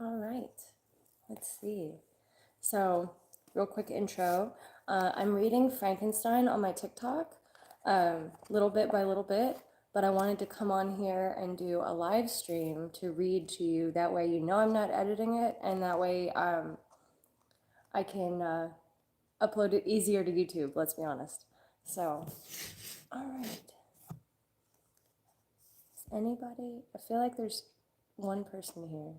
All right, let's see. So, real quick intro. I'm reading Frankenstein on my TikTok, little bit by little bit, but I wanted to come on here and do a live stream to read to you. That way, you know I'm not editing it, and that way, I can upload it easier to YouTube, let's be honest. So, all right. Is anybody? I feel like there's one person here.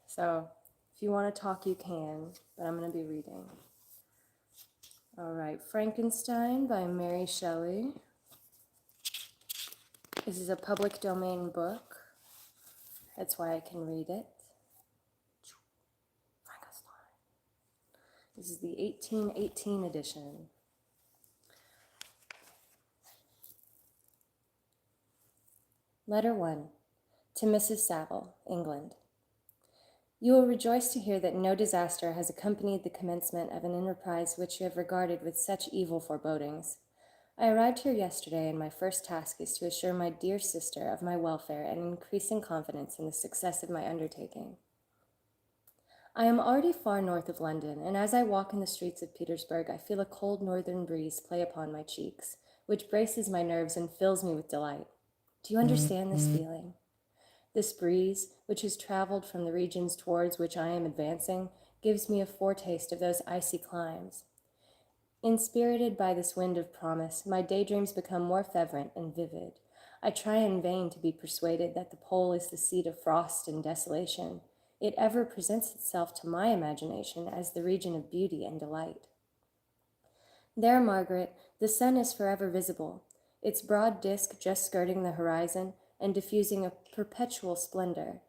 So, if you want to talk, you can, but I'm going to be reading. All right, Frankenstein by Mary Shelley. This is a public domain book. That's why I can read it. Frankenstein. This is the 1818 edition. Letter 1. To Mrs. Saville, England. You will rejoice to hear that no disaster has accompanied the commencement of an enterprise which you have regarded with such evil forebodings. I arrived here yesterday, and my first task is to assure my dear sister of my welfare and increasing confidence in the success of my undertaking. I am already far north of London, and as I walk in the streets of Petersburg, I feel a cold northern breeze play upon my cheeks, which braces my nerves and fills me with delight. Do you understand this feeling? This breeze, which has traveled from the regions towards which I am advancing, gives me a foretaste of those icy climes. Inspirited by this wind of promise, my daydreams become more fervent and vivid. I try in vain to be persuaded that the pole is the seat of frost and desolation. It ever presents itself to my imagination as the region of beauty and delight. There, Margaret, the sun is forever visible, its broad disk just skirting the horizon and diffusing a perpetual splendor.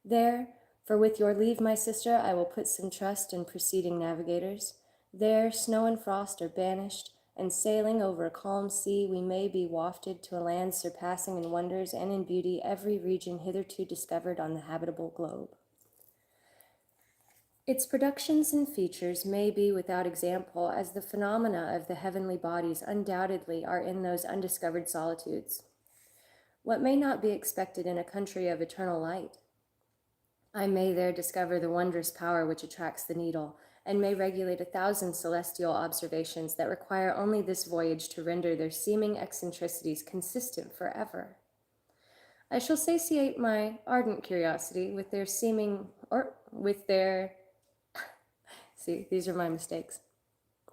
There, for with your leave, my sister, I will put some trust in preceding navigators. There, snow and frost are banished, and sailing over a calm sea, we may be wafted to a land surpassing in wonders and in beauty every region hitherto discovered on the habitable globe. Its productions and features may be without example, as the phenomena of the heavenly bodies undoubtedly are in those undiscovered solitudes. What may not be expected in a country of eternal light? I may there discover the wondrous power which attracts the needle, and may regulate 1,000 celestial observations that require only this voyage to render their seeming eccentricities consistent forever. I shall satiate my ardent curiosity with their see, these are my mistakes.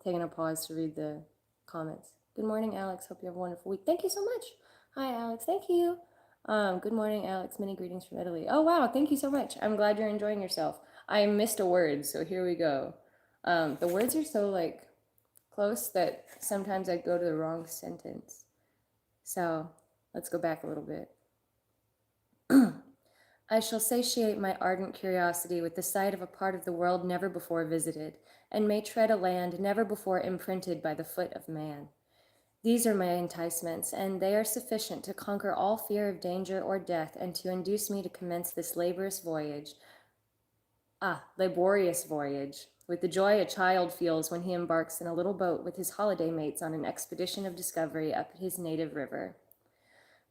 Taking a pause to read the comments. Good morning, Alex. Hope you have a wonderful week. Thank you so much. Hi, Alex. Thank you. Good morning, Alex. Many greetings from Italy. Oh, wow. Thank you so much. I'm glad you're enjoying yourself. I missed a word, so here we go. The words are so, close that sometimes I go to the wrong sentence. So let's go back a little bit. I shall satiate my ardent curiosity with the sight of a part of the world never before visited, and may tread a land never before imprinted by the foot of man. These are my enticements, and they are sufficient to conquer all fear of danger or death, and to induce me to commence this laborious voyage, with the joy a child feels when he embarks in a little boat with his holiday mates on an expedition of discovery up his native river.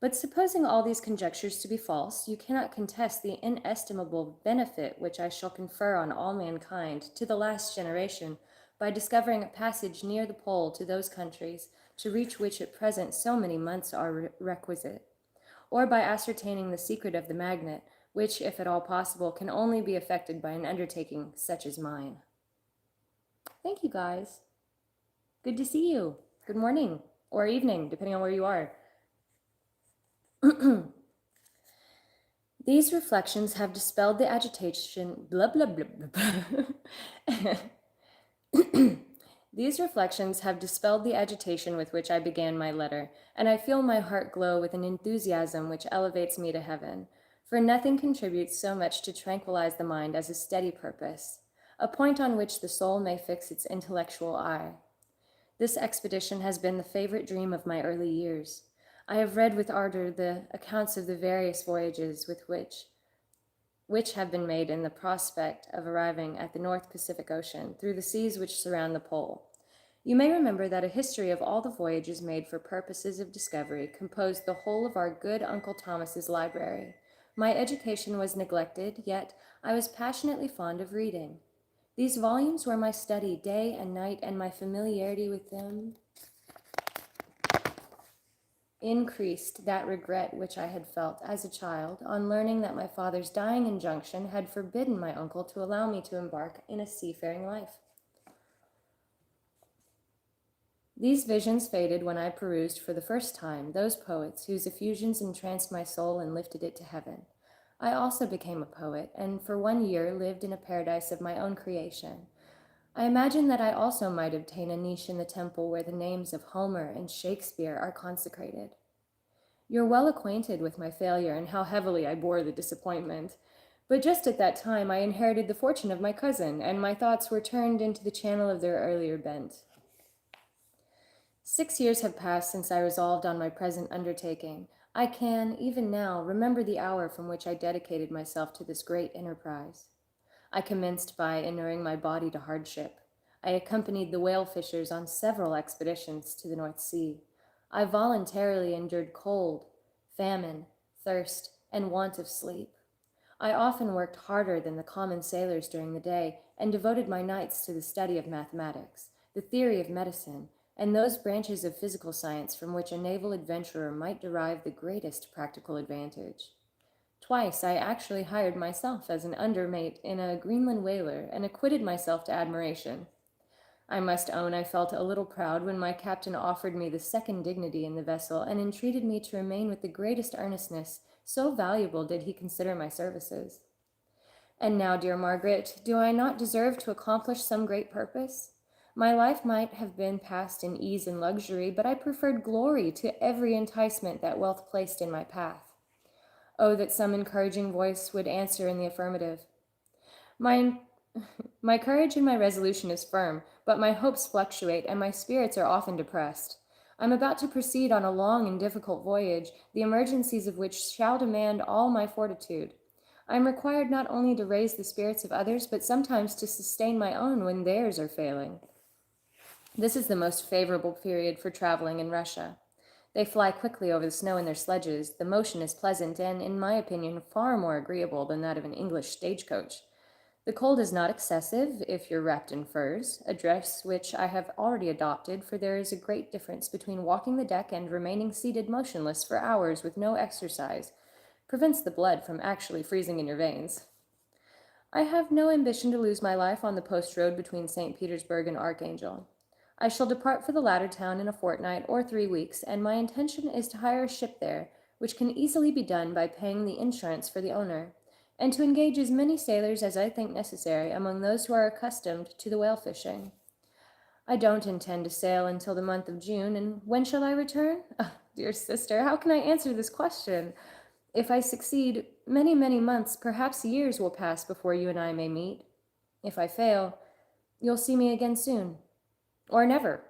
But supposing all these conjectures to be false, you cannot contest the inestimable benefit which I shall confer on all mankind to the last generation by discovering a passage near the pole to those countries to reach which at present so many months are requisite, or by ascertaining the secret of the magnet, which, if at all possible, can only be effected by an undertaking such as mine. Thank you, guys. Good to see you. Good morning or evening, depending on where you are. These reflections have dispelled the agitation, These reflections have dispelled the agitation with which I began my letter, and I feel my heart glow with an enthusiasm which elevates me to heaven, for nothing contributes so much to tranquilize the mind as a steady purpose, a point on which the soul may fix its intellectual eye. This expedition has been the favorite dream of my early years. I have read with ardor the accounts of the various voyages which have been made in the prospect of arriving at the North Pacific Ocean through the seas which surround the pole. You may remember that a history of all the voyages made for purposes of discovery composed the whole of our good Uncle Thomas's library, My education was neglected, yet I was passionately fond of reading. These volumes were my study day and night, and my familiarity with them increased that regret which I had felt as a child on learning that my father's dying injunction had forbidden my uncle to allow me to embark in a seafaring life. These visions faded when I perused for the first time those poets whose effusions entranced my soul and lifted it to heaven. I also became a poet, and for 1 year lived in a paradise of my own creation. I imagine that I also might obtain a niche in the temple where the names of Homer and Shakespeare are consecrated. You're well acquainted with my failure and how heavily I bore the disappointment. But just at that time I inherited the fortune of my cousin, and my thoughts were turned into the channel of their earlier bent. 6 years have passed since I resolved on my present undertaking. I can, even now, remember the hour from which I dedicated myself to this great enterprise. I commenced by inuring my body to hardship. I accompanied the whale fishers on several expeditions to the North Sea. I voluntarily endured cold, famine, thirst, and want of sleep. I often worked harder than the common sailors during the day, and devoted my nights to the study of mathematics, the theory of medicine, and those branches of physical science from which a naval adventurer might derive the greatest practical advantage. Twice I actually hired myself as an undermate in a Greenland whaler, and acquitted myself to admiration. I must own I felt a little proud when my captain offered me the second dignity in the vessel, and entreated me to remain with the greatest earnestness, so valuable did he consider my services. And now, dear Margaret, do I not deserve to accomplish some great purpose? My life might have been passed in ease and luxury, but I preferred glory to every enticement that wealth placed in my path. Oh, that some encouraging voice would answer in the affirmative. My courage and my resolution is firm, but my hopes fluctuate, and my spirits are often depressed. I'm about to proceed on a long and difficult voyage, the emergencies of which shall demand all my fortitude. I am required not only to raise the spirits of others, but sometimes to sustain my own when theirs are failing. This is the most favorable period for traveling in Russia. They fly quickly over the snow in their sledges. The motion is pleasant and, in my opinion, far more agreeable than that of an English stagecoach. The cold is not excessive if you're wrapped in furs, a dress which I have already adopted, for there is a great difference between walking the deck and remaining seated motionless for hours with no exercise. Prevents the blood from actually freezing in your veins. I have no ambition to lose my life on the post road between St. Petersburg and Archangel. I shall depart for the latter town in a fortnight or 3 weeks, and my intention is to hire a ship there, which can easily be done by paying the insurance for the owner, and to engage as many sailors as I think necessary among those who are accustomed to the whale fishing. I don't intend to sail until the month of June, and when shall I return? Oh, dear sister, how can I answer this question? If I succeed, many, many months, perhaps years will pass before you and I may meet. If I fail, you'll see me again soon. Or never.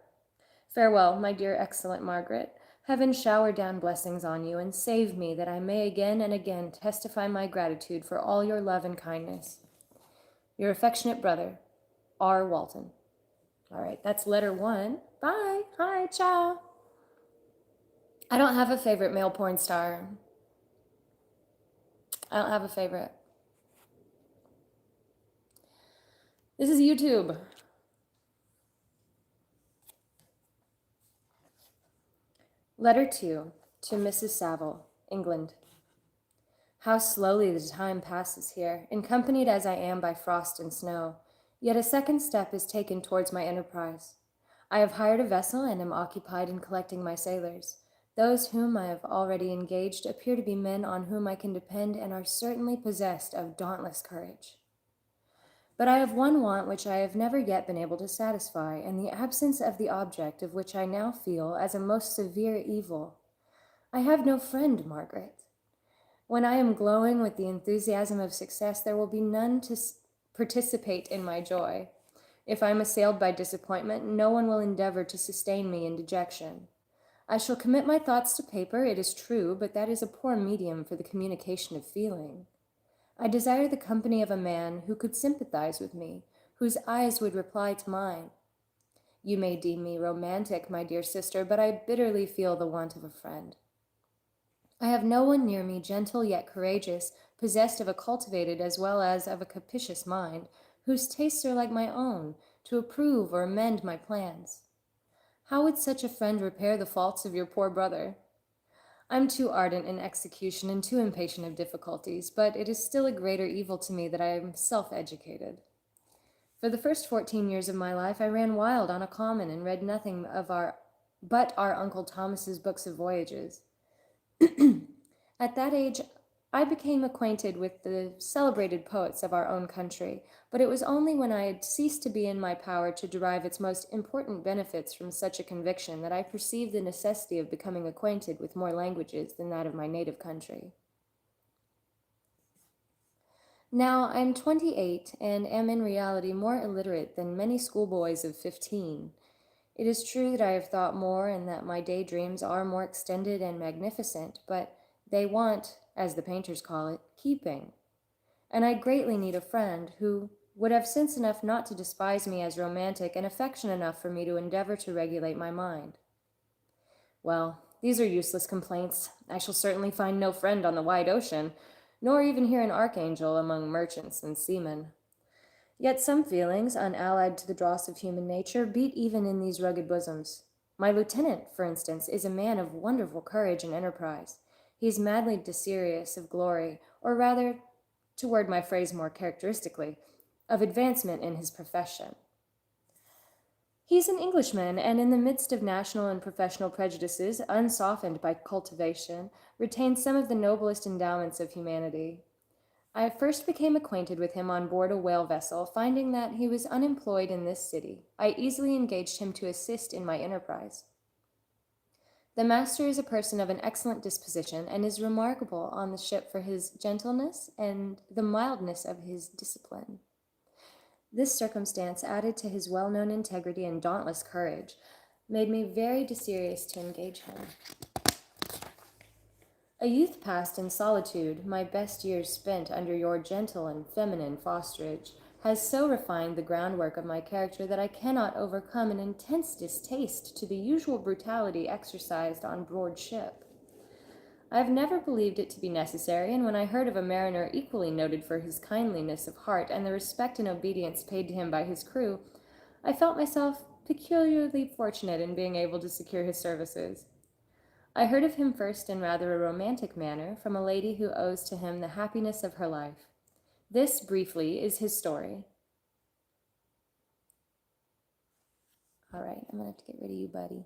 Farewell, my dear excellent Margaret. Heaven shower down blessings on you, and save me that I may again and again testify my gratitude for all your love and kindness. Your affectionate brother, R. Walton. All right, that's letter 1. Bye. Hi, ciao. I don't have a favorite male porn star. I don't have a favorite. This is YouTube. Letter 2 to Mrs. Saville, England. How slowly the time passes here, accompanied as I am by frost and snow, yet a second step is taken towards my enterprise. I have hired a vessel and am occupied in collecting my sailors. Those whom I have already engaged appear to be men on whom I can depend and are certainly possessed of dauntless courage. But I have one want which I have never yet been able to satisfy, and the absence of the object of which I now feel as a most severe evil. I have no friend, Margaret. When I am glowing with the enthusiasm of success, there will be none to participate in my joy. If I am assailed by disappointment, no one will endeavor to sustain me in dejection. I shall commit my thoughts to paper, it is true, but that is a poor medium for the communication of feeling. I desire the company of a man who could sympathize with me, whose eyes would reply to mine. You may deem me romantic, my dear sister, but I bitterly feel the want of a friend. I have no one near me, gentle yet courageous, possessed of a cultivated as well as of a capricious mind, whose tastes are like my own, to approve or amend my plans. How would such a friend repair the faults of your poor brother? I'm too ardent in execution and too impatient of difficulties, but it is still a greater evil to me that I am self-educated. For the first 14 years of my life I ran wild on a common and read nothing but our Uncle Thomas's books of voyages. At that age I became acquainted with the celebrated poets of our own country, but it was only when I had ceased to be in my power to derive its most important benefits from such a conviction that I perceived the necessity of becoming acquainted with more languages than that of my native country. Now I am 28 and am in reality more illiterate than many schoolboys of 15. It is true that I have thought more and that my daydreams are more extended and magnificent, but they want, as the painters call it, keeping. And I greatly need a friend who would have sense enough not to despise me as romantic and affection enough for me to endeavor to regulate my mind. Well, these are useless complaints. I shall certainly find no friend on the wide ocean, nor even here an archangel among merchants and seamen. Yet some feelings, unallied to the dross of human nature, beat even in these rugged bosoms. My lieutenant, for instance, is a man of wonderful courage and enterprise. He is madly desirous of glory, or rather, to word my phrase more characteristically, of advancement in his profession. He is an Englishman, and in the midst of national and professional prejudices, unsoftened by cultivation, retains some of the noblest endowments of humanity. I first became acquainted with him on board a whale vessel, finding that he was unemployed in this city. I easily engaged him to assist in my enterprise. The master is a person of an excellent disposition, and is remarkable on the ship for his gentleness and the mildness of his discipline. This circumstance, added to his well-known integrity and dauntless courage, made me very desirous to engage him. A youth passed in solitude, my best years spent under your gentle and feminine fosterage, has so refined the groundwork of my character that I cannot overcome an intense distaste to the usual brutality exercised on board ship. I have never believed it to be necessary, and when I heard of a mariner equally noted for his kindliness of heart and the respect and obedience paid to him by his crew, I felt myself peculiarly fortunate in being able to secure his services. I heard of him first in rather a romantic manner from a lady who owes to him the happiness of her life. This, briefly, is his story. All right, I'm going to have to get rid of you, buddy.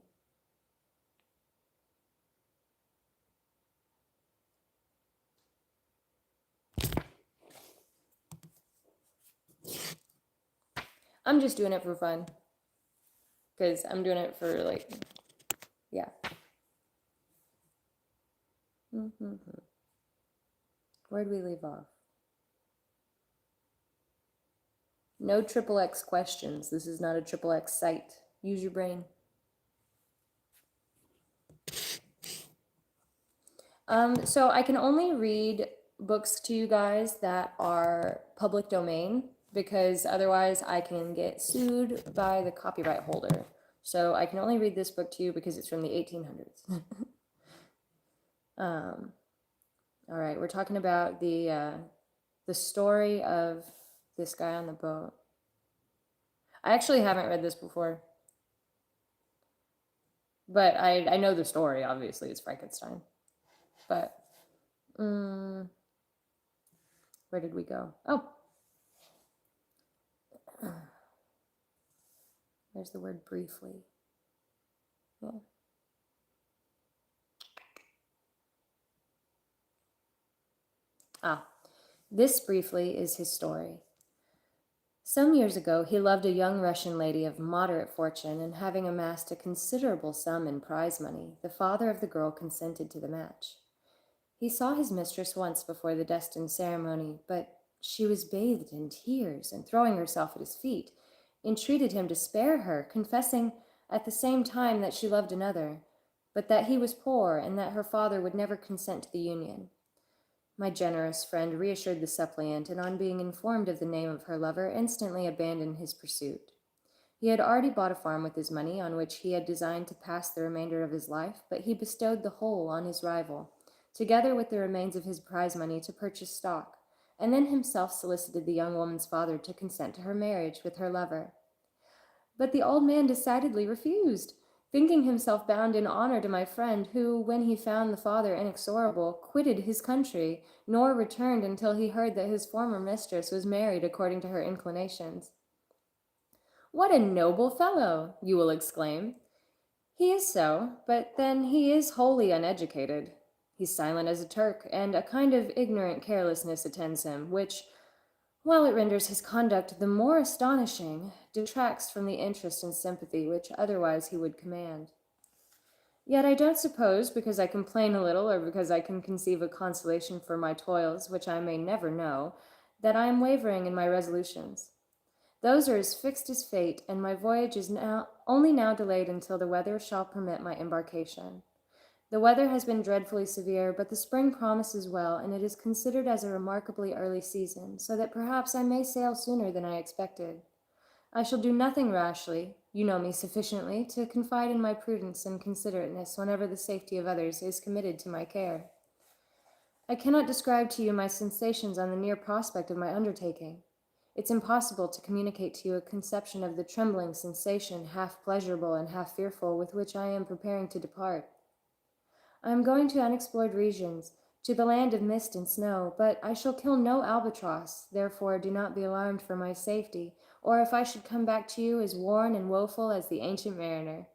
I'm just doing it for fun. Because I'm doing it for, like, yeah. Where'd we leave off? No triple X questions. This is not a triple X site. Use your brain. So I can only read books to you guys that are public domain, because otherwise I can get sued by the copyright holder. So I can only read this book to you because it's from the 1800s. All right, we're talking about the story of this guy on the boat. I actually haven't read this before, but I know the story. Obviously, it's Frankenstein. But where did we go? Oh, there's the word briefly. Yeah. This briefly is his story. Some years ago, he loved a young Russian lady of moderate fortune, and having amassed a considerable sum in prize money, the father of the girl consented to the match. He saw his mistress once before the destined ceremony, but she was bathed in tears, and throwing herself at his feet, entreated him to spare her, confessing at the same time that she loved another, but that he was poor, and that her father would never consent to the union. My generous friend reassured the suppliant, and on being informed of the name of her lover, instantly abandoned his pursuit. He had already bought a farm with his money, on which he had designed to pass the remainder of his life, but he bestowed the whole on his rival, together with the remains of his prize money to purchase stock, and then himself solicited the young woman's father to consent to her marriage with her lover. But the old man decidedly refused, thinking himself bound in honor to my friend, who, when he found the father inexorable, quitted his country, nor returned until he heard that his former mistress was married according to her inclinations. "What a noble fellow!" you will exclaim. He is so, but then he is wholly uneducated. He's silent as a Turk, and a kind of ignorant carelessness attends him, which, while it renders his conduct the more astonishing, detracts from the interest and sympathy which otherwise he would command. Yet I don't suppose, because I complain a little, or because I can conceive a consolation for my toils, which I may never know, that I am wavering in my resolutions. Those are as fixed as fate, and my voyage is only now delayed until the weather shall permit my embarkation. The weather has been dreadfully severe, but the spring promises well, and it is considered as a remarkably early season, so that perhaps I may sail sooner than I expected. I shall do nothing rashly. You know me sufficiently to confide in my prudence and considerateness whenever the safety of others is committed to my care. I cannot describe to you my sensations on the near prospect of my undertaking. It's impossible to communicate to you a conception of the trembling sensation, half pleasurable and half fearful, with which I am preparing to depart. I am going to unexplored regions, to the land of mist and snow, but I shall kill no albatross, therefore do not be alarmed for my safety, or if I should come back to you as worn and woeful as the ancient mariner.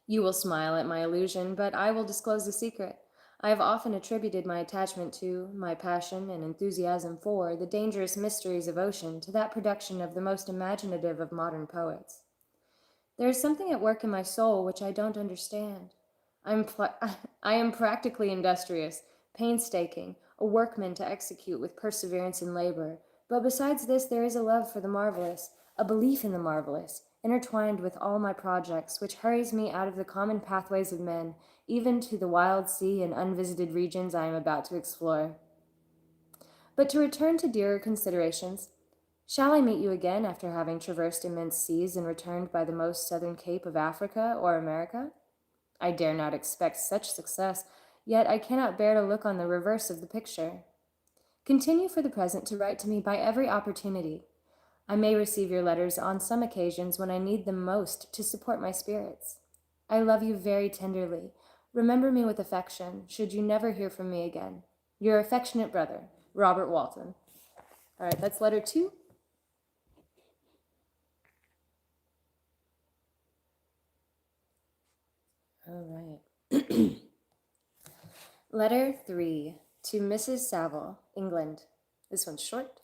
You will smile at my illusion, but I will disclose the secret. I have often attributed my attachment to, my passion and enthusiasm for, the dangerous mysteries of ocean to that production of the most imaginative of modern poets. There is something at work in my soul which I don't understand. I am practically industrious, painstaking, a workman to execute with perseverance and labor, but besides this there is a love for the marvelous, a belief in the marvelous, intertwined with all my projects, which hurries me out of the common pathways of men, even to the wild sea and unvisited regions I am about to explore. But to return to dearer considerations, shall I meet you again after having traversed immense seas and returned by the most southern cape of Africa or America? I dare not expect such success, yet I cannot bear to look on the reverse of the picture. Continue for the present to write to me by every opportunity. I may receive your letters on some occasions when I need them most to support my spirits. I love you very tenderly. Remember me with affection, should you never hear from me again. Your affectionate brother, Robert Walton. All right, that's letter 2. All right. Letter 3 to Mrs. Saville, England. This one's short.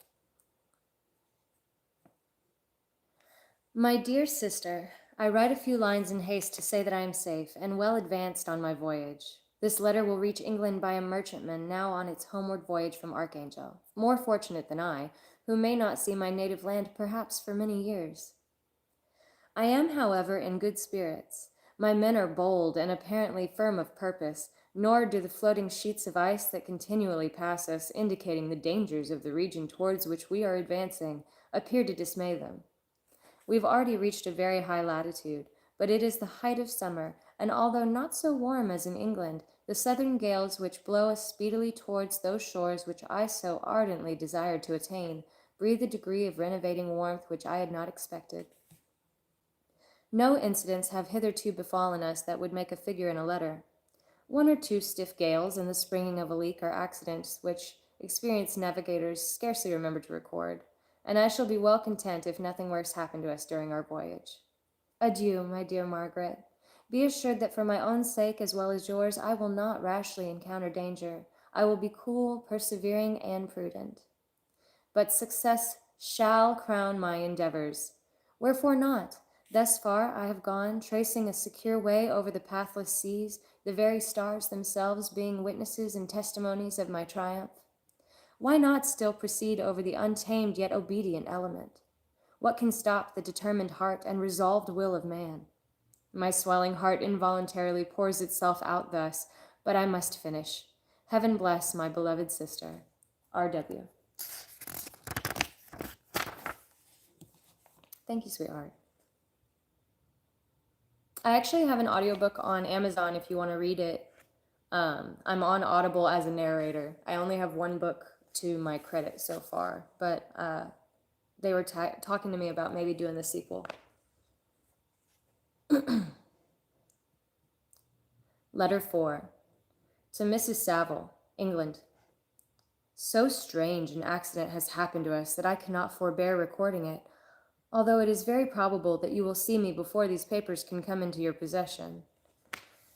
My dear sister, I write a few lines in haste to say that I am safe and well advanced on my voyage. This letter will reach England by a merchantman now on its homeward voyage from Archangel, more fortunate than I, who may not see my native land perhaps for many years. I am, however, in good spirits. My men are bold and apparently firm of purpose, nor do the floating sheets of ice that continually pass us, indicating the dangers of the region towards which we are advancing, appear to dismay them. We've already reached a very high latitude, but it is the height of summer, and although not so warm as in England, the southern gales which blow us speedily towards those shores which I so ardently desired to attain, breathe a degree of renovating warmth which I had not expected. No incidents have hitherto befallen us that would make a figure in a letter. 1 or 2 stiff gales and the springing of a leak are accidents which experienced navigators scarcely remember to record, and I shall be well content if nothing worse happen to us during our voyage. Adieu, my dear Margaret. Be assured that for my own sake as well as yours, I will not rashly encounter danger. I will be cool, persevering, and prudent. But success shall crown my endeavors. Wherefore not? Thus far I have gone, tracing a secure way over the pathless seas, the very stars themselves being witnesses and testimonies of my triumph. Why not still proceed over the untamed yet obedient element? What can stop the determined heart and resolved will of man? My swelling heart involuntarily pours itself out thus, but I must finish. Heaven bless my beloved sister. R.W. Thank you, sweetheart. I actually have an audiobook on Amazon if you want to read it. I'm on Audible as a narrator. I only have one book to my credit so far, but they were talking to me about maybe doing the sequel. Letter 4. To Mrs. Saville, England. So strange an accident has happened to us that I cannot forbear recording it, although it is very probable that you will see me before these papers can come into your possession.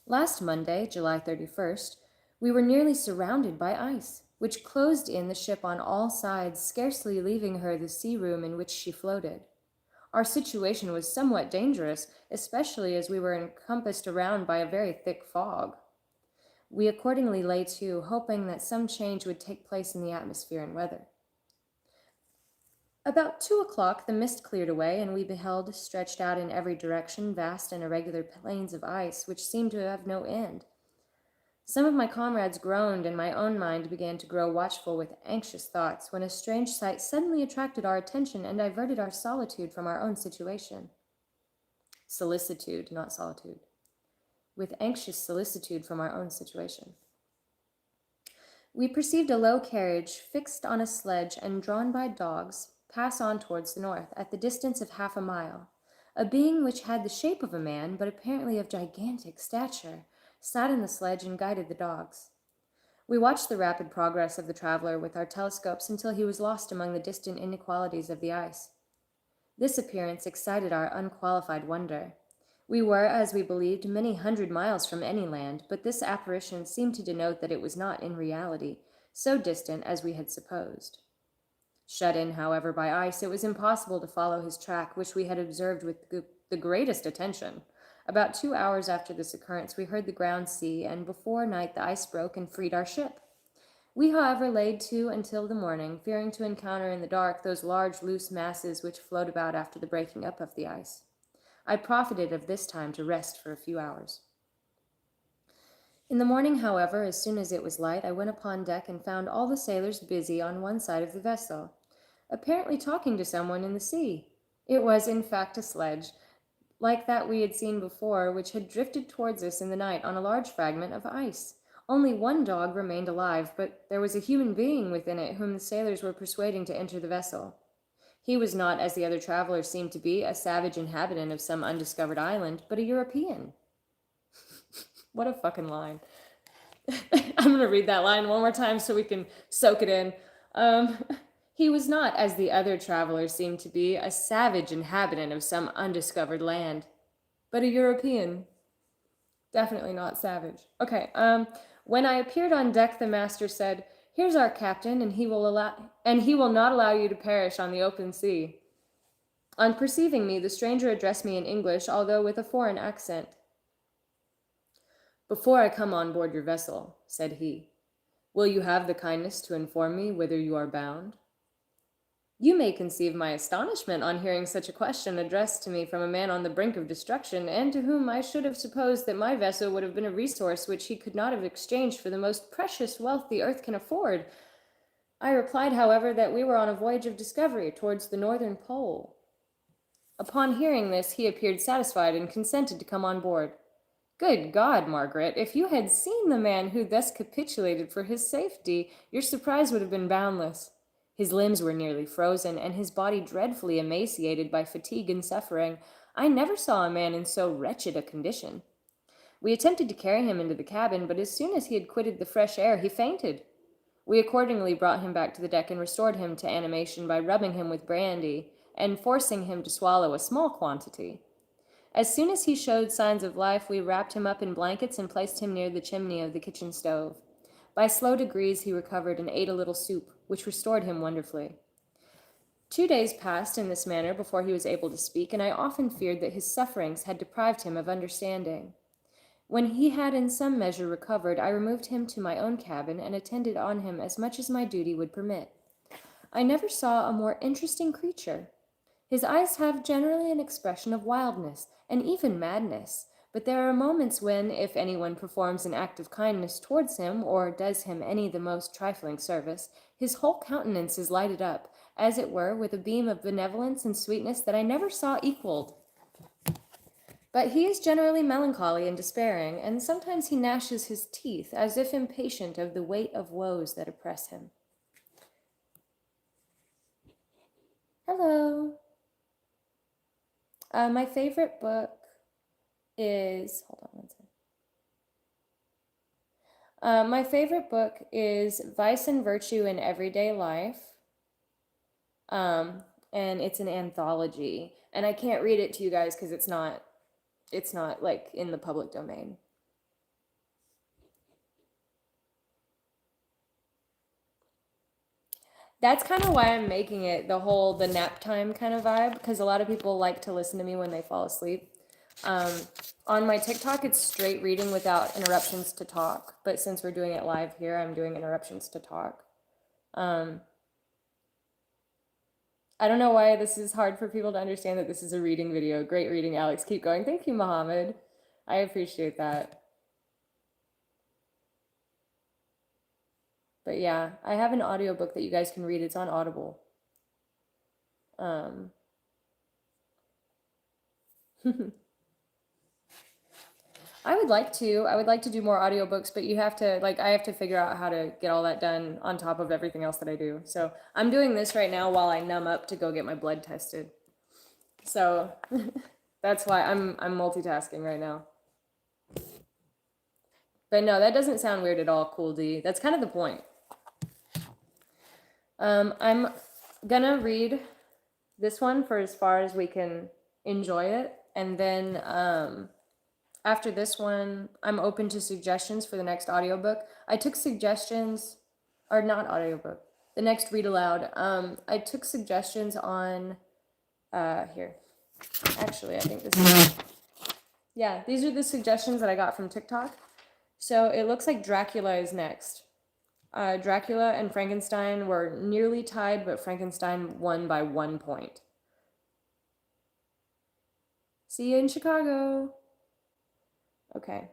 Last Monday, July 31st, we were nearly surrounded by ice, which closed in the ship on all sides, scarcely leaving her the sea room in which she floated. Our situation was somewhat dangerous, especially as we were encompassed around by a very thick fog. We accordingly lay to, hoping that some change would take place in the atmosphere and weather. About 2 o'clock the mist cleared away, and we beheld, stretched out in every direction, vast and irregular plains of ice, which seemed to have no end. Some of my comrades groaned, and my own mind began to grow watchful with anxious thoughts, when a strange sight suddenly attracted our attention and diverted our solitude from our own situation. Solicitude, not solitude. With anxious solicitude from our own situation. We perceived a low carriage, fixed on a sledge and drawn by dogs, pass on towards the north, at the distance of 1/2 mile. A being which had the shape of a man, but apparently of gigantic stature, sat in the sledge and guided the dogs. We watched the rapid progress of the traveler with our telescopes until he was lost among the distant inequalities of the ice. This appearance excited our unqualified wonder. We were, as we believed, many hundred miles from any land, but this apparition seemed to denote that it was not in reality so distant as we had supposed. Shut in, however, by ice, it was impossible to follow his track, which we had observed with the greatest attention. About 2 hours after this occurrence, we heard the ground sea, and before night the ice broke and freed our ship. We, however, laid to until the morning, fearing to encounter in the dark those large loose masses which float about after the breaking up of the ice. I profited of this time to rest for a few hours. In the morning, however, as soon as it was light, I went upon deck and found all the sailors busy on one side of the vessel, apparently talking to someone in the sea. It was, in fact, a sledge, like that we had seen before, which had drifted towards us in the night on a large fragment of ice. Only one dog remained alive, but there was a human being within it whom the sailors were persuading to enter the vessel. He was not, as the other travelers seemed to be, a savage inhabitant of some undiscovered island, but a European. What a fucking line. I'm going to read that line one more time so we can soak it in. He was not, as the other travelers seemed to be, a savage inhabitant of some undiscovered land, but a European. Definitely not savage. Okay, when I appeared on deck, the master said, "Here's our captain, and he will not allow you to perish on the open sea." On perceiving me, the stranger addressed me in English, although with a foreign accent. "Before I come on board your vessel," said he, "will you have the kindness to inform me whither you are bound?" You may conceive my astonishment on hearing such a question addressed to me from a man on the brink of destruction, and to whom I should have supposed that my vessel would have been a resource which he could not have exchanged for the most precious wealth the earth can afford. I replied, however, that we were on a voyage of discovery towards the northern pole. Upon hearing this, he appeared satisfied and consented to come on board. Good God, Margaret, if you had seen the man who thus capitulated for his safety, your surprise would have been boundless. His limbs were nearly frozen, and his body dreadfully emaciated by fatigue and suffering. I never saw a man in so wretched a condition. We attempted to carry him into the cabin, but as soon as he had quitted the fresh air, he fainted. We accordingly brought him back to the deck and restored him to animation by rubbing him with brandy and forcing him to swallow a small quantity. As soon as he showed signs of life, we wrapped him up in blankets and placed him near the chimney of the kitchen stove. By slow degrees he recovered and ate a little soup, which restored him wonderfully. 2 days passed in this manner before he was able to speak, and I often feared that his sufferings had deprived him of understanding. When he had in some measure recovered, I removed him to my own cabin and attended on him as much as my duty would permit. I never saw a more interesting creature. His eyes have generally an expression of wildness and even madness, but there are moments when, if anyone performs an act of kindness towards him, or does him any the most trifling service, his whole countenance is lighted up, as it were, with a beam of benevolence and sweetness that I never saw equaled. But he is generally melancholy and despairing, and sometimes he gnashes his teeth, as if impatient of the weight of woes that oppress him. Hello. My favorite book is, hold on one second. My favorite book is Vice and Virtue in Everyday Life. And it's an anthology. And I can't read it to you guys because it's not like in the public domain. That's kind of why I'm making it the nap time kind of vibe, because a lot of people like to listen to me when they fall asleep. On my TikTok, it's straight reading without interruptions to talk. But since we're doing it live here, I'm doing interruptions to talk. I don't know why this is hard for people to understand that this is a reading video. Great reading, Alex. Keep going. Thank you, Mohammed. I appreciate that. But yeah, I have an audiobook that you guys can read. It's on Audible. I would like to do more audiobooks, but you have to, like, I have to figure out how to get all that done on top of everything else that I do. So I'm doing this right now while I numb up to go get my blood tested. So that's why I'm multitasking right now. But no, that doesn't sound weird at all, Cool D. That's kind of the point. I'm gonna read this one for as far as we can enjoy it, and then after this one, I'm open to suggestions for the next audiobook. I took suggestions, or not audiobook, the next read aloud. I took suggestions on, here. Actually, I think this is, yeah, these are the suggestions that I got from TikTok. So it looks like Dracula is next. Dracula and Frankenstein were nearly tied, but Frankenstein won by 1 point. See you in Chicago. Okay.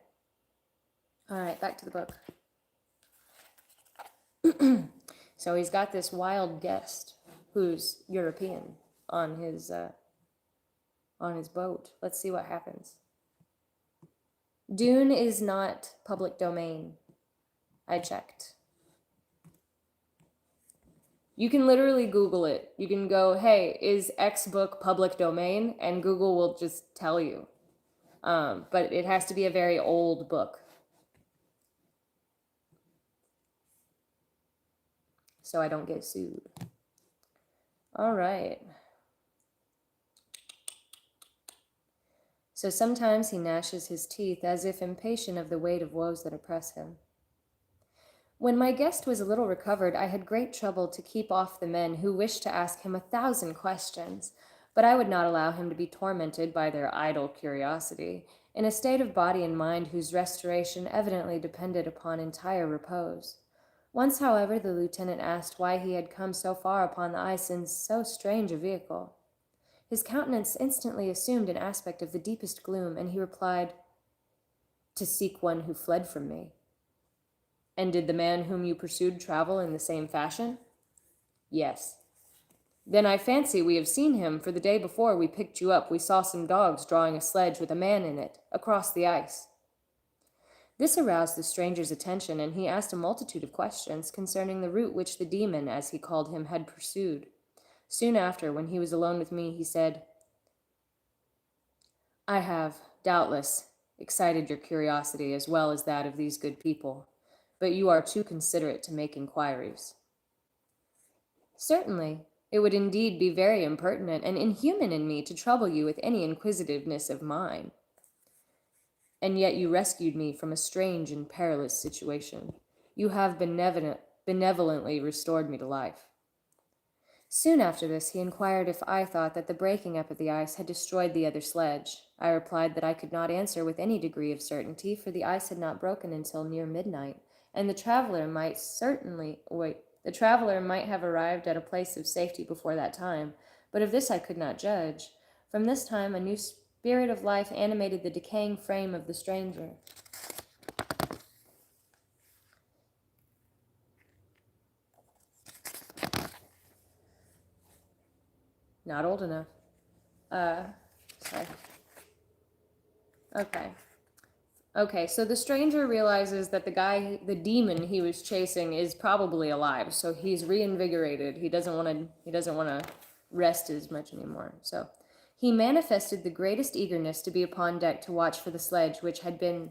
All right, back to the book. So he's got this wild guest who's European on his boat. Let's see what happens. Dune is not public domain. I checked. You can literally Google it. You can go, hey, is X book public domain? And Google will just tell you. But it has to be a very old book. So I don't get sued. All right. So sometimes he gnashes his teeth as if impatient of the weight of woes that oppress him. When my guest was a little recovered, I had great trouble to keep off the men who wished to ask him 1,000 questions, but I would not allow him to be tormented by their idle curiosity, in a state of body and mind whose restoration evidently depended upon entire repose. Once, however, the lieutenant asked why he had come so far upon the ice in so strange a vehicle. His countenance instantly assumed an aspect of the deepest gloom, and he replied, "To seek one who fled from me." "And did the man whom you pursued travel in the same fashion?" "Yes." "Then I fancy we have seen him, for the day before we picked you up we saw some dogs drawing a sledge with a man in it, across the ice." This aroused the stranger's attention, and he asked a multitude of questions concerning the route which the demon, as he called him, had pursued. Soon after, when he was alone with me, he said, "I have, doubtless, excited your curiosity as well as that of these good people, but you are too considerate to make inquiries." "Certainly. It would indeed be very impertinent and inhuman in me to trouble you with any inquisitiveness of mine." "And yet you rescued me from a strange and perilous situation. You have benevolently restored me to life." Soon after this, he inquired if I thought that the breaking up of the ice had destroyed the other sledge. I replied that I could not answer with any degree of certainty, for the ice had not broken until near midnight, and the traveler might have arrived at a place of safety before that time, but of this I could not judge. From this time, a new spirit of life animated the decaying frame of the stranger. Not old enough. Sorry. Okay. Okay, so the stranger realizes that the demon he was chasing is probably alive, so he's reinvigorated. He doesn't want to rest as much anymore. So he manifested the greatest eagerness to be upon deck to watch for the sledge which had been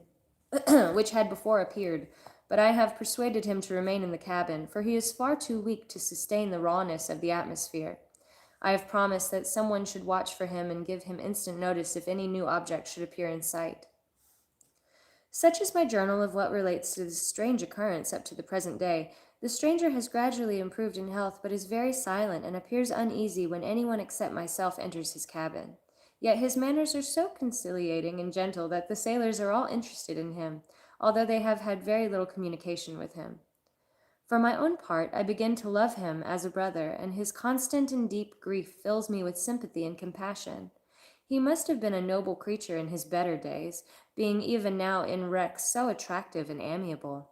which had before appeared, but I have persuaded him to remain in the cabin, for he is far too weak to sustain the rawness of the atmosphere. I have promised that someone should watch for him and give him instant notice if any new object should appear in sight. Such is my journal of what relates to this strange occurrence up to the present day. The stranger has gradually improved in health, but is very silent and appears uneasy when anyone except myself enters his cabin. Yet his manners are so conciliating and gentle that the sailors are all interested in him, although they have had very little communication with him. For my own part, I begin to love him as a brother, and his constant and deep grief fills me with sympathy and compassion. He must have been a noble creature in his better days, being even now in wreck so attractive and amiable.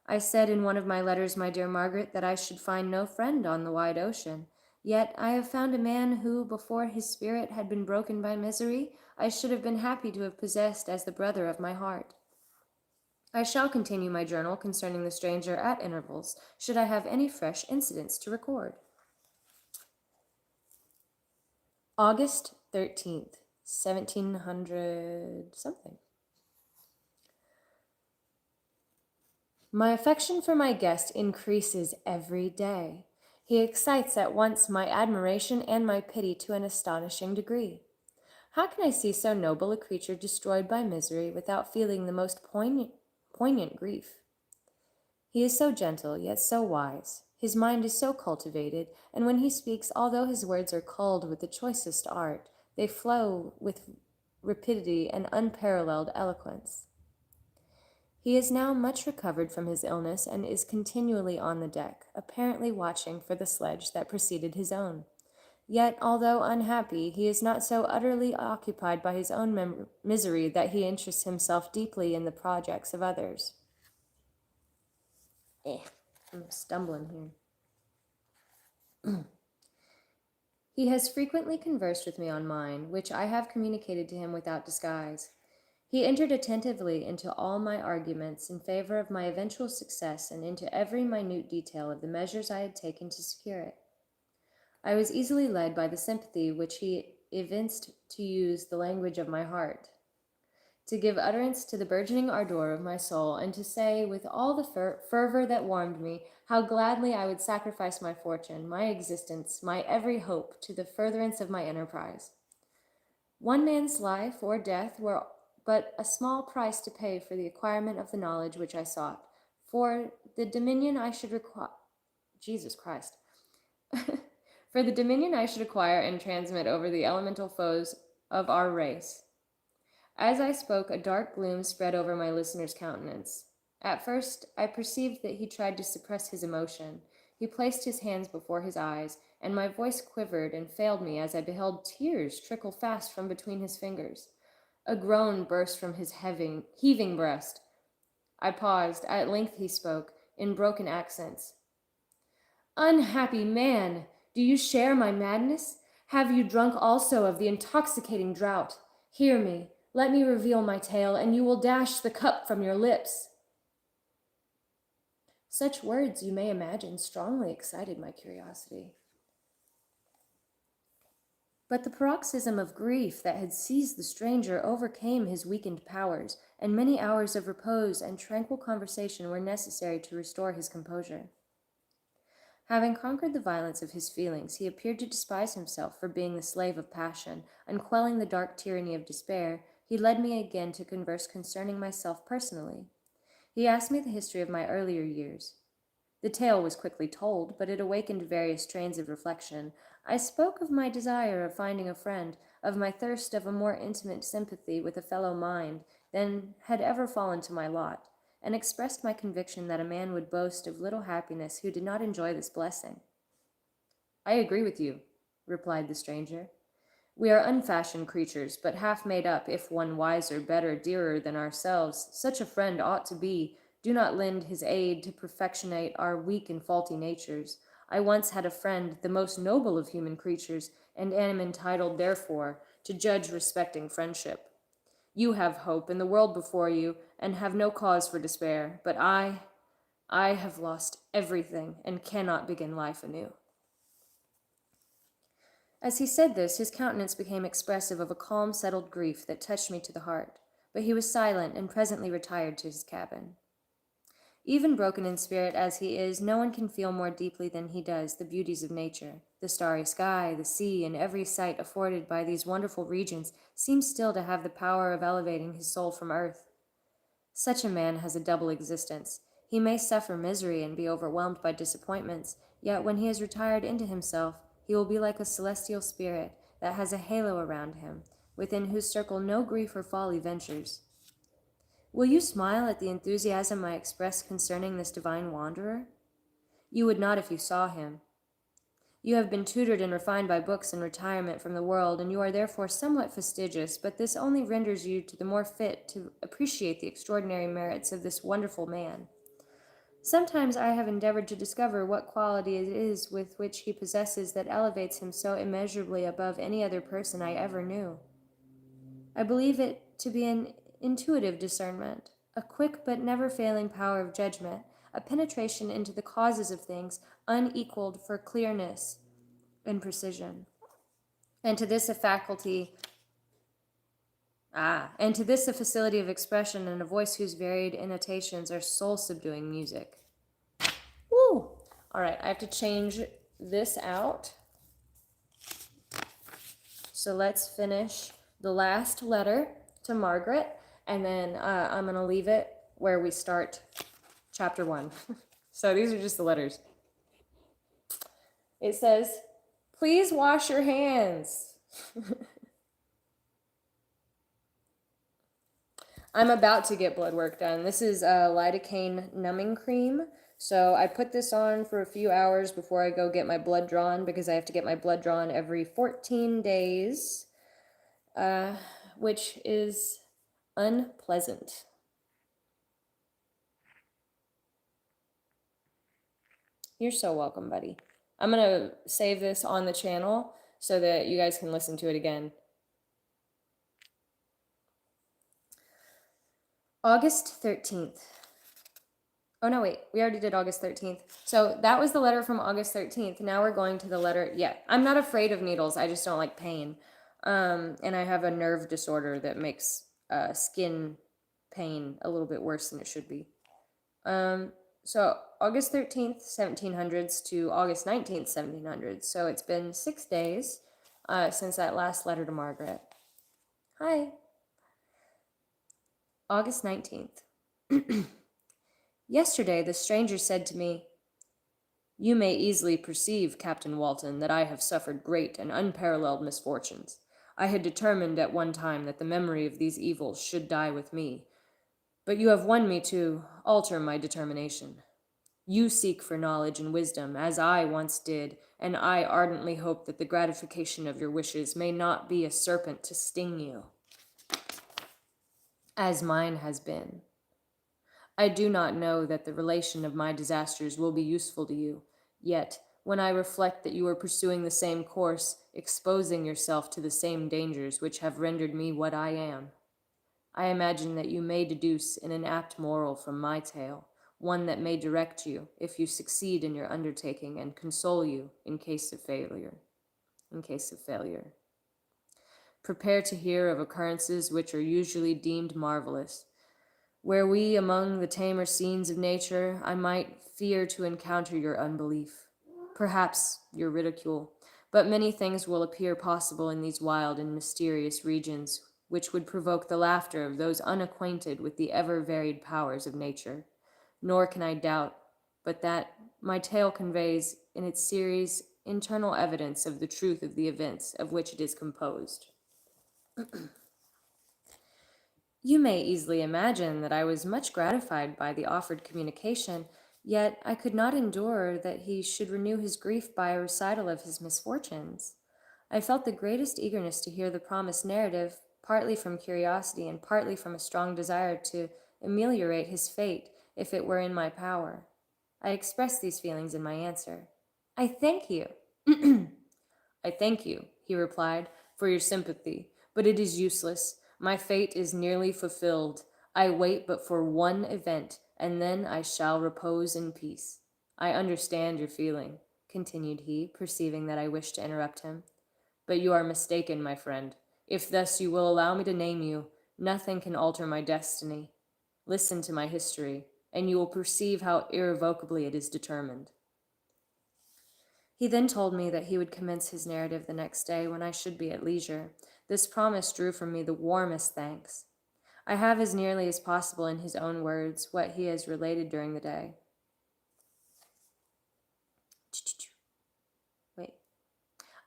I said in one of my letters, my dear Margaret, that I should find no friend on the wide ocean. Yet I have found a man who, before his spirit had been broken by misery, I should have been happy to have possessed as the brother of my heart. I shall continue my journal concerning the stranger at intervals, should I have any fresh incidents to record. August 13th, 1700 something. My affection for my guest increases every day. He excites at once my admiration and my pity to an astonishing degree. How can I see so noble a creature destroyed by misery without feeling the most poignant grief? He is so gentle, yet so wise. His mind is so cultivated, and when he speaks, although his words are culled with the choicest art, they flow with rapidity and unparalleled eloquence. He is now much recovered from his illness and is continually on the deck, apparently watching for the sledge that preceded his own. Yet, although unhappy, he is not so utterly occupied by his own misery that he interests himself deeply in the projects of others. I'm stumbling here. He has frequently conversed with me on mine, which I have communicated to him without disguise. He entered attentively into all my arguments in favor of my eventual success and into every minute detail of the measures I had taken to secure it. I was easily led by the sympathy which he evinced to use the language of my heart, to give utterance to the burgeoning ardor of my soul, and to say, with all the fervor that warmed me, how gladly I would sacrifice my fortune, my existence, my every hope, to the furtherance of my enterprise. One man's life or death were but a small price to pay for the acquirement of the knowledge which I sought, for the dominion I should require. Jesus Christ. For the dominion I should acquire and transmit over the elemental foes of our race. As I spoke, a dark gloom spread over my listener's countenance. At first, I perceived that he tried to suppress his emotion. He placed his hands before his eyes, and my voice quivered and failed me as I beheld tears trickle fast from between his fingers. A groan burst from his heaving breast. I paused. At length he spoke, in broken accents. Unhappy man! Do you share my madness? Have you drunk also of the intoxicating draught? Hear me. Let me reveal my tale, and you will dash the cup from your lips. Such words, you may imagine, strongly excited my curiosity. But the paroxysm of grief that had seized the stranger overcame his weakened powers, and many hours of repose and tranquil conversation were necessary to restore his composure. Having conquered the violence of his feelings, he appeared to despise himself for being the slave of passion, and quelling the dark tyranny of despair, he led me again to converse concerning myself personally. He asked me the history of my earlier years. The tale was quickly told, but it awakened various trains of reflection. I spoke of my desire of finding a friend, of my thirst of a more intimate sympathy with a fellow mind than had ever fallen to my lot, and expressed my conviction that a man would boast of little happiness who did not enjoy this blessing. I agree with you, replied the stranger. We are unfashioned creatures, but half made up, if one wiser, better, dearer than ourselves. Such a friend ought to be. Do not lend his aid to perfectionate our weak and faulty natures. I once had a friend, the most noble of human creatures, and am entitled, therefore, to judge respecting friendship. You have hope and the world before you, and have no cause for despair. But I have lost everything and cannot begin life anew." As he said this, his countenance became expressive of a calm, settled grief that touched me to the heart, but he was silent and presently retired to his cabin. Even broken in spirit as he is, no one can feel more deeply than he does the beauties of nature. The starry sky, the sea, and every sight afforded by these wonderful regions seems still to have the power of elevating his soul from earth. Such a man has a double existence. He may suffer misery and be overwhelmed by disappointments, yet when he has retired into himself, he will be like a celestial spirit that has a halo around him, within whose circle no grief or folly ventures. Will you smile at the enthusiasm I express concerning this divine wanderer? You would not if you saw him. You have been tutored and refined by books and retirement from the world, and you are therefore somewhat fastidious, but this only renders you to the more fit to appreciate the extraordinary merits of this wonderful man. Sometimes I have endeavored to discover what quality it is with which he possesses that elevates him so immeasurably above any other person I ever knew. I believe it to be an intuitive discernment, a quick but never failing power of judgment, a penetration into the causes of things unequaled for clearness and precision. And to this a facility of expression and a voice whose varied intonations are soul-subduing music. Woo! All right, I have to change this out. So let's finish the last letter to Margaret, and then I'm going to leave it where we start chapter 1. So these are just the letters. It says, "Please wash your hands." I'm about to get blood work done. This is lidocaine numbing cream. So I put this on for a few hours before I go get my blood drawn, because I have to get my blood drawn every 14 days, which is unpleasant. You're so welcome, buddy. I'm going to save this on the channel so that you guys can listen to it again. August 13th. Oh, no, wait. We already did August 13th. So that was the letter from August 13th. Now we're going to the letter. Yeah, I'm not afraid of needles. I just don't like pain. And I have a nerve disorder that makes skin pain a little bit worse than it should be. So August 13th, 1700s to August 19th, 1700s. So it's been 6 days since that last letter to Margaret. Hi. August 19th. Yesterday the stranger said to me, "You may easily perceive, Captain Walton, that I have suffered great and unparalleled misfortunes. I had determined at one time that the memory of these evils should die with me, but you have won me to alter my determination. You seek for knowledge and wisdom, as I once did, and I ardently hope that the gratification of your wishes may not be a serpent to sting you, as mine has been. I do not know that the relation of my disasters will be useful to you, yet, when I reflect that you are pursuing the same course, exposing yourself to the same dangers which have rendered me what I am, I imagine that you may deduce in an apt moral from my tale, one that may direct you, if you succeed in your undertaking, and console you in case of failure. Prepare to hear of occurrences which are usually deemed marvelous. Where we among the tamer scenes of nature, I might fear to encounter your unbelief, perhaps your ridicule, but many things will appear possible in these wild and mysterious regions, which would provoke the laughter of those unacquainted with the ever-varied powers of nature. Nor can I doubt but that my tale conveys in its series internal evidence of the truth of the events of which it is composed. You may easily imagine that I was much gratified by the offered communication, yet I could not endure that he should renew his grief by a recital of his misfortunes. I felt the greatest eagerness to hear the promised narrative, partly from curiosity and partly from a strong desire to ameliorate his fate if it were in my power. I expressed these feelings in my answer. "I thank you." "I thank you," he replied, "for your sympathy, but it is useless. My fate is nearly fulfilled. I wait but for one event, and then I shall repose in peace. I understand your feeling, continued he, perceiving that I wished to interrupt him. But you are mistaken, my friend. If thus you will allow me to name you, nothing can alter my destiny. Listen to my history, and you will perceive how irrevocably it is determined. He then told me that he would commence his narrative the next day when I should be at leisure. This promise drew from me the warmest thanks. I have as nearly as possible in his own words what he has related during the day. Wait.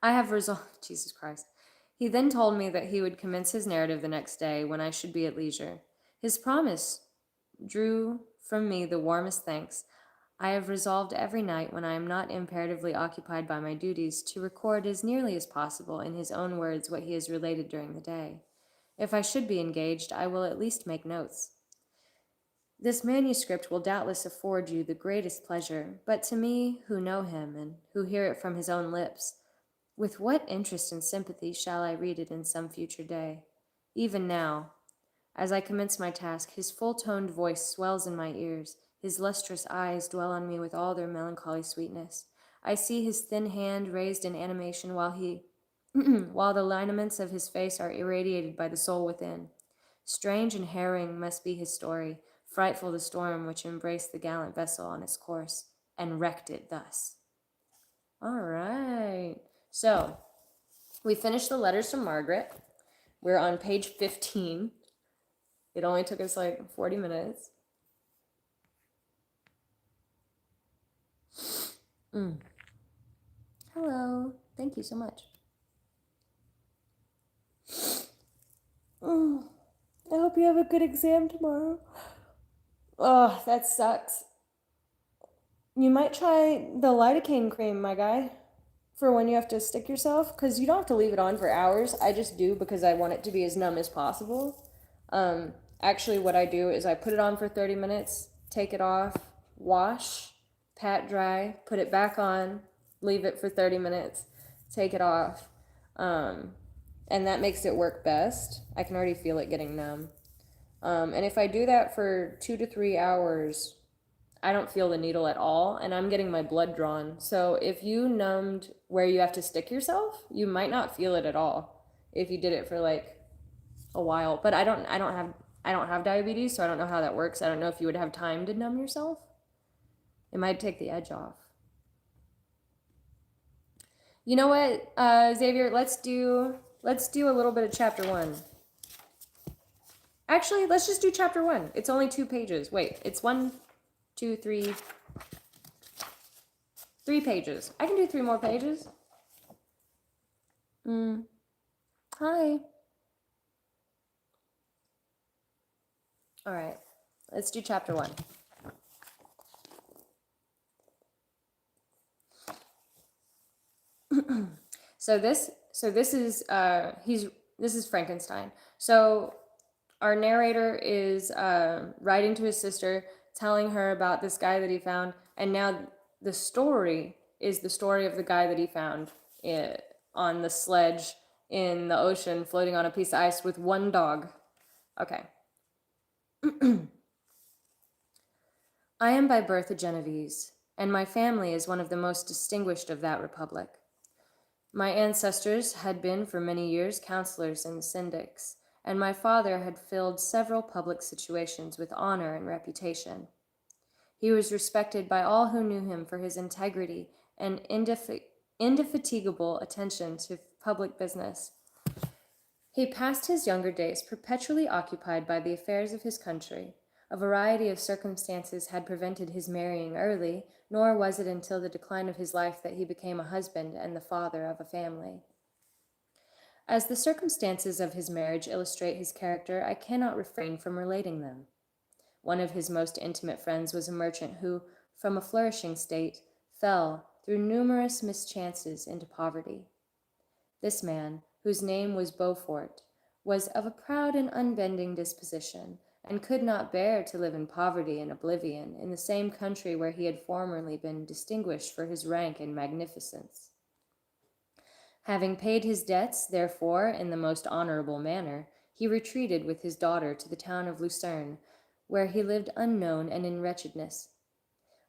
I have resolved. Jesus Christ. He then told me that he would commence his narrative the next day when I should be at leisure. His promise drew from me the warmest thanks. I have resolved every night, when I am not imperatively occupied by my duties, to record as nearly as possible in his own words what he has related during the day. If I should be engaged, I will at least make notes. This manuscript will doubtless afford you the greatest pleasure, but to me, who know him, and who hear it from his own lips, with what interest and sympathy shall I read it in some future day? Even now, as I commence my task, his full-toned voice swells in my ears. His lustrous eyes dwell on me with all their melancholy sweetness. I see his thin hand raised in animation while while the lineaments of his face are irradiated by the soul within. Strange and harrowing must be his story, frightful the storm which embraced the gallant vessel on its course, and wrecked it thus. All right. So, we finished the letters from Margaret. We're on page 15. It only took us like 40 minutes. Hello. Thank you so much. I hope you have a good exam tomorrow. Oh, that sucks. You might try the lidocaine cream, my guy, for when you have to stick yourself, because you don't have to leave it on for hours. I just do because I want it to be as numb as possible. Actually, what I do is I put it on for 30 minutes, take it off, wash, pat dry, put it back on, leave it for 30 minutes, take it off. And that makes it work best. I can already feel it getting numb. And if I do that for 2 to 3 hours, I don't feel the needle at all, and I'm getting my blood drawn. So if you numbed where you have to stick yourself, you might not feel it at all if you did it for like a while. But I don't have diabetes, so I don't know how that works. I don't know if you would have time to numb yourself. It might take the edge off. You know what, Xavier? Let's do a little bit of chapter 1. Actually, let's just do chapter 1. It's only 2 pages. Wait, it's 1, 2, 3. 3 pages. I can do 3 more pages. Hi. All right. Let's do chapter 1. So this is Frankenstein. So our narrator is writing to his sister, telling her about this guy that he found, and now the story is the story of the guy that he found on the sledge in the ocean, floating on a piece of ice with one dog. Okay. I am by birth a Genovese, and my family is one of the most distinguished of that republic. My ancestors had been for many years counselors and syndics, and my father had filled several public situations with honor and reputation. He was respected by all who knew him for his integrity and indefatigable attention to public business. He passed his younger days perpetually occupied by the affairs of his country. A variety of circumstances had prevented his marrying early, nor was it until the decline of his life that he became a husband and the father of a family. As the circumstances of his marriage illustrate his character, I cannot refrain from relating them. One of his most intimate friends was a merchant who, from a flourishing state, fell, through numerous mischances, into poverty. This man, whose name was Beaufort, was of a proud and unbending disposition, and could not bear to live in poverty and oblivion in the same country where he had formerly been distinguished for his rank and magnificence. Having paid his debts, therefore, in the most honorable manner, he retreated with his daughter to the town of Lucerne, where he lived unknown and in wretchedness.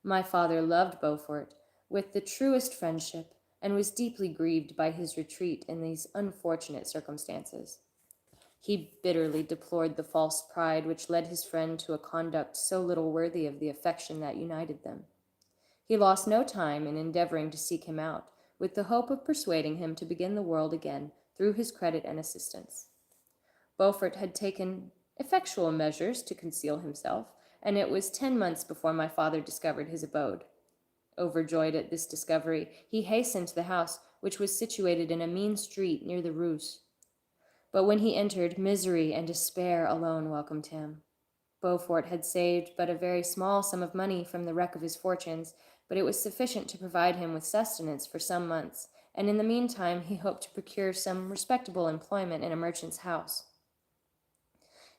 My father loved Beaufort with the truest friendship, and was deeply grieved by his retreat in these unfortunate circumstances. He bitterly deplored the false pride which led his friend to a conduct so little worthy of the affection that united them. He lost no time in endeavoring to seek him out, with the hope of persuading him to begin the world again through his credit and assistance. Beaufort had taken effectual measures to conceal himself, and it was 10 months before my father discovered his abode. Overjoyed at this discovery, he hastened to the house, which was situated in a mean street near the Ruse. But when he entered, misery and despair alone welcomed him. Beaufort had saved but a very small sum of money from the wreck of his fortunes, but it was sufficient to provide him with sustenance for some months, and in the meantime he hoped to procure some respectable employment in a merchant's house.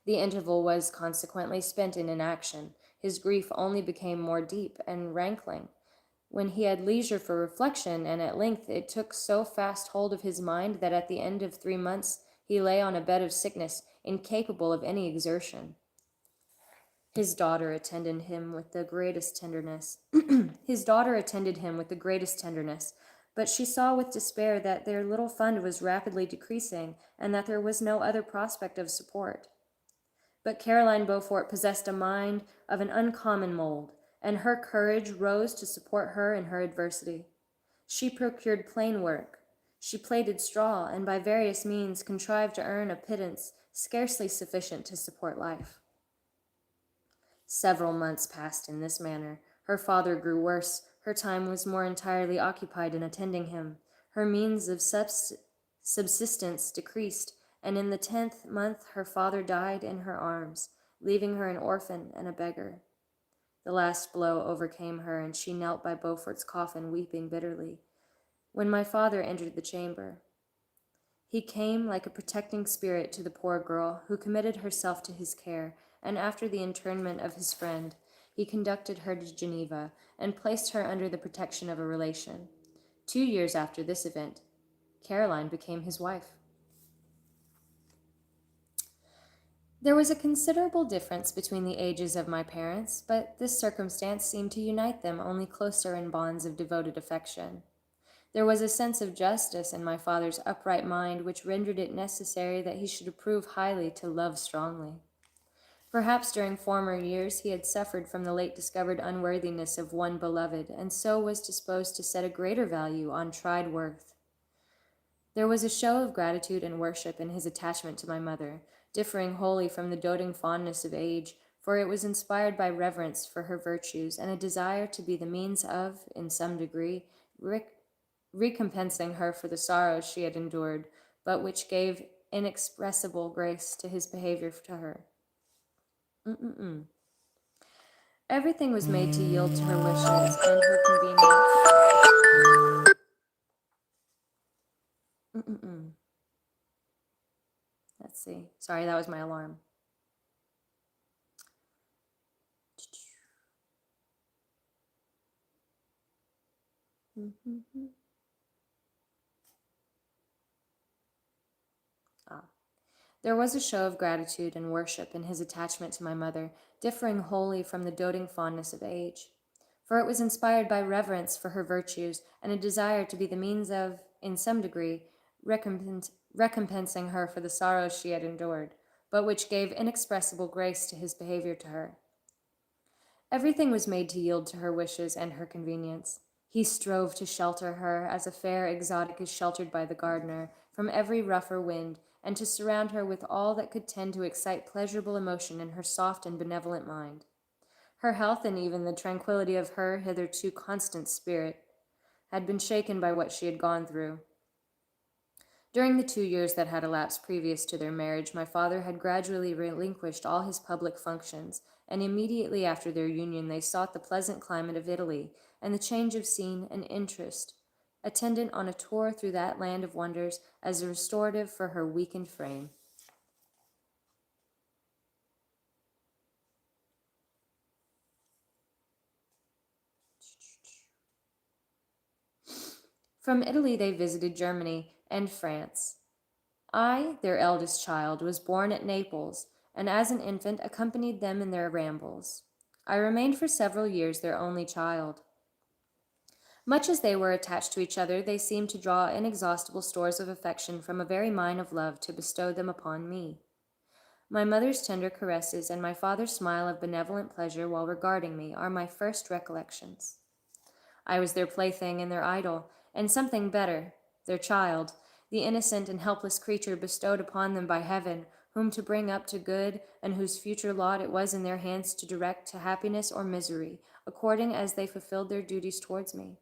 The interval was consequently spent in inaction. His grief only became more deep and rankling when he had leisure for reflection, and at length it took so fast hold of his mind that at the end of 3 months he lay on a bed of sickness, incapable of any exertion. His daughter attended him with the greatest tenderness. But she saw with despair that their little fund was rapidly decreasing, and that there was no other prospect of support. But Caroline Beaufort possessed a mind of an uncommon mold, and her courage rose to support her in her adversity. She procured plain work. She plaited straw, and by various means contrived to earn a pittance scarcely sufficient to support life. Several months passed in this manner. Her father grew worse. Her time was more entirely occupied in attending him. Her means of subsistence decreased, and in the 10th month her father died in her arms, leaving her an orphan and a beggar. The last blow overcame her, and she knelt by Beaufort's coffin, weeping bitterly, when my father entered the chamber. He came like a protecting spirit to the poor girl, who committed herself to his care, and after the internment of his friend, he conducted her to Geneva and placed her under the protection of a relation. 2 years after this event, Caroline became his wife. There was a considerable difference between the ages of my parents, but this circumstance seemed to unite them only closer in bonds of devoted affection. There was a sense of justice in my father's upright mind which rendered it necessary that he should approve highly to love strongly. Perhaps during former years he had suffered from the late discovered unworthiness of one beloved, and so was disposed to set a greater value on tried worth. There was a show of gratitude and worship in his attachment to my mother, differing wholly from the doting fondness of age, for it was inspired by reverence for her virtues and a desire to be the means of, in some degree, recompensing her for the sorrows she had endured, but which gave inexpressible grace to his behavior to her. Everything was made to yield to her wishes and her convenience. Let's see. Sorry, that was my alarm. There was a show of gratitude and worship in his attachment to my mother, differing wholly from the doting fondness of age, for it was inspired by reverence for her virtues and a desire to be the means of, in some degree, recompensing her for the sorrows she had endured, but which gave inexpressible grace to his behavior to her. Everything was made to yield to her wishes and her convenience. He strove to shelter her, as a fair exotic is sheltered by the gardener, from every rougher wind, and to surround her with all that could tend to excite pleasurable emotion in her soft and benevolent mind. Her health, and even the tranquillity of her hitherto constant spirit, had been shaken by what she had gone through. During the 2 years that had elapsed previous to their marriage, my father had gradually relinquished all his public functions, and immediately after their union they sought the pleasant climate of Italy, and the change of scene and interest, attendant on a tour through that land of wonders, as a restorative for her weakened frame. From Italy they visited Germany and France, I, their eldest child, was born at Naples, and as an infant accompanied them in their rambles. I remained for several years their only child. Much as they were attached to each other, they seemed to draw inexhaustible stores of affection from a very mine of love to bestow them upon me. My mother's tender caresses and my father's smile of benevolent pleasure while regarding me are my first recollections. I was their plaything and their idol, and something better, their child, the innocent and helpless creature bestowed upon them by heaven, whom to bring up to good, and whose future lot it was in their hands to direct to happiness or misery, according as they fulfilled their duties towards me.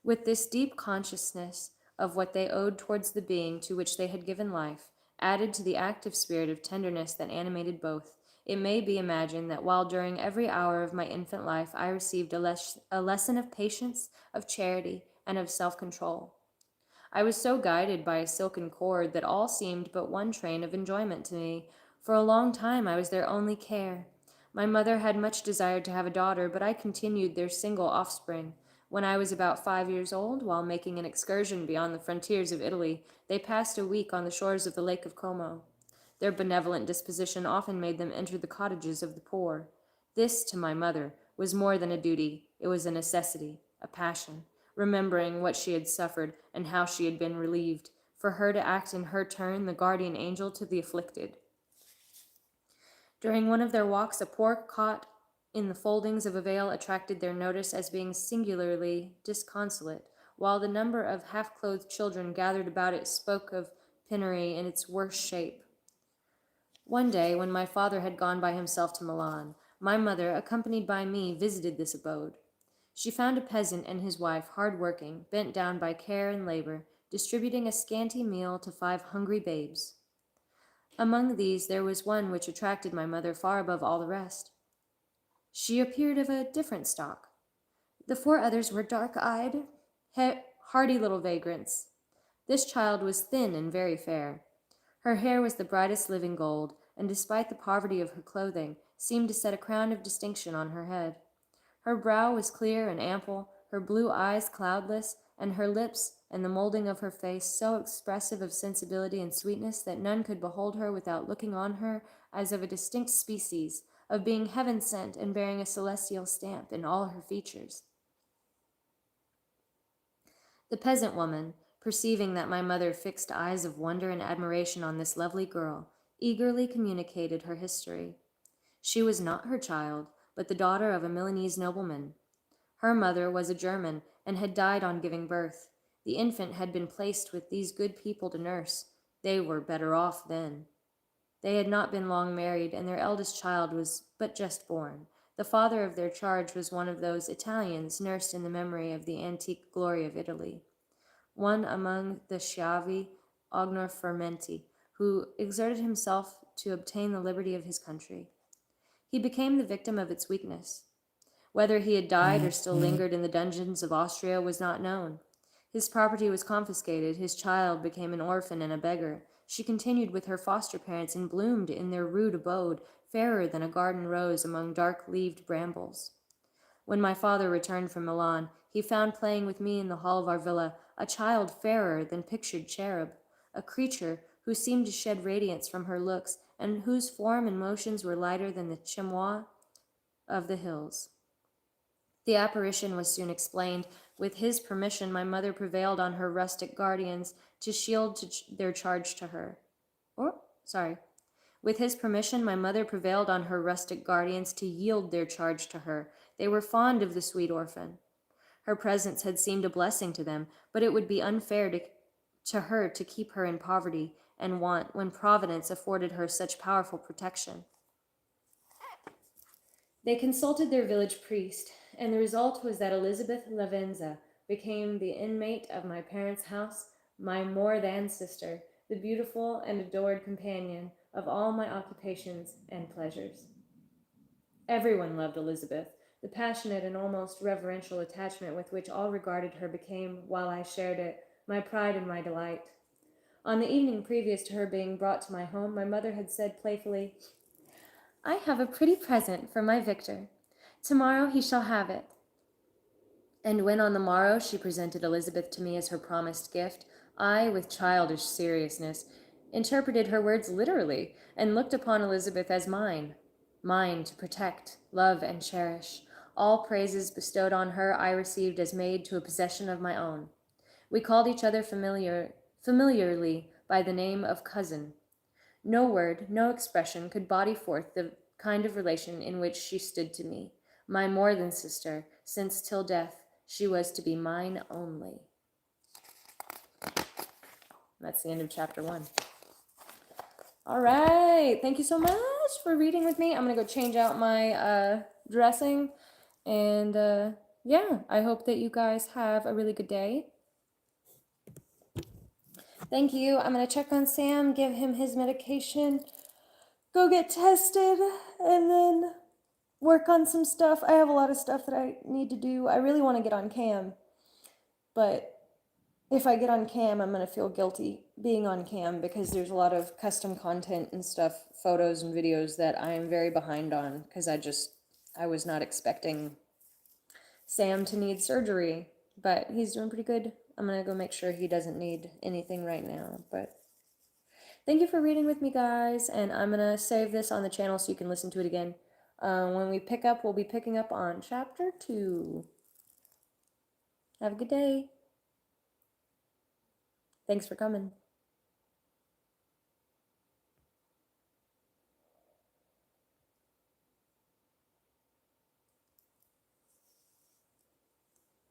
With this deep consciousness of what they owed towards the being to which they had given life, added to the active spirit of tenderness that animated both, it may be imagined that while during every hour of my infant life I received a lesson of patience, of charity, and of self-control. I was so guided by a silken cord that all seemed but one train of enjoyment to me. For a long time I was their only care. My mother had much desired to have a daughter, but I continued their single offspring. When I was about 5 years old, while making an excursion beyond the frontiers of Italy, they passed a week on the shores of the Lake of Como. Their benevolent disposition often made them enter the cottages of the poor. This, to my mother, was more than a duty, it was a necessity, a passion, remembering what she had suffered and how she had been relieved, for her to act in her turn the guardian angel to the afflicted. During one of their walks, a poor cot in the foldings of a veil attracted their notice as being singularly disconsolate, while the number of half-clothed children gathered about it spoke of penury in its worst shape. One day, when my father had gone by himself to Milan, my mother, accompanied by me, visited this abode. She found a peasant and his wife hard working, bent down by care and labor, distributing a scanty meal to 5 hungry babes. Among these there was one which attracted my mother far above all the rest. She appeared of a different stock. The 4 others were dark-eyed, hardy little vagrants. This child was thin and very fair. Her hair was the brightest living gold, and despite the poverty of her clothing, seemed to set a crown of distinction on her head. Her brow was clear and ample, her blue eyes cloudless, and her lips and the molding of her face so expressive of sensibility and sweetness that none could behold her without looking on her as of a distinct species, of being heaven-sent and bearing a celestial stamp in all her features. The peasant woman, perceiving that my mother fixed eyes of wonder and admiration on this lovely girl, eagerly communicated her history. She was not her child, but the daughter of a Milanese nobleman. Her mother was a German and had died on giving birth. The infant had been placed with these good people to nurse. They were better off then. They had not been long married, and their eldest child was but just born. The father of their charge was one of those Italians nursed in the memory of the antique glory of Italy, one among the Schiavi Ognorfermenti, who exerted himself to obtain the liberty of his country. He became the victim of its weakness. Whether he had died or still lingered in the dungeons of Austria was not known. His property was confiscated, his child became an orphan and a beggar. She continued with her foster parents and bloomed in their rude abode, fairer than a garden rose among dark-leaved brambles. When my father returned from Milan, he found playing with me in the hall of our villa a child fairer than pictured cherub, a creature who seemed to shed radiance from her looks, and whose form and motions were lighter than the chamois of the hills. The apparition was soon explained. With his permission, my mother prevailed on her rustic guardians to shield their charge to her. With his permission, my mother prevailed on her rustic guardians to yield their charge to her. They were fond of the sweet orphan. Her presence had seemed a blessing to them, but it would be unfair to her to keep her in poverty and want when Providence afforded her such powerful protection. They consulted their village priest, and the result was that Elizabeth Lavenza became the inmate of my parents' house, my more-than sister, the beautiful and adored companion of all my occupations and pleasures. Everyone loved Elizabeth. The passionate and almost reverential attachment with which all regarded her became, while I shared it, my pride and my delight. On the evening previous to her being brought to my home, my mother had said playfully, "I have a pretty present for my Victor. Tomorrow he shall have it." And when on the morrow she presented Elizabeth to me as her promised gift, I, with childish seriousness, interpreted her words literally and looked upon Elizabeth as mine. Mine to protect, love, and cherish. All praises bestowed on her I received as made to a possession of my own. We called each other familiarly by the name of cousin. No word, no expression could body forth the kind of relation in which she stood to me, my more than sister, since till death she was to be mine only. That's the end of chapter 1. All right, thank you so much for reading with me. I'm gonna go change out my dressing, and yeah, I hope that you guys have a really good day. Thank you. I'm gonna check on Sam, give him his medication, go get tested, and then work on some stuff. I have a lot of stuff that I need to do. I really want to get on cam, but if I get on cam, I'm going to feel guilty being on cam because there's a lot of custom content and stuff, photos and videos that I am very behind on because I was not expecting Sam to need surgery, but he's doing pretty good. I'm going to go make sure he doesn't need anything right now, but thank you for reading with me, guys, and I'm going to save this on the channel so you can listen to it again. When we pick up, we'll be picking up on chapter 2. Have a good day. Thanks for coming.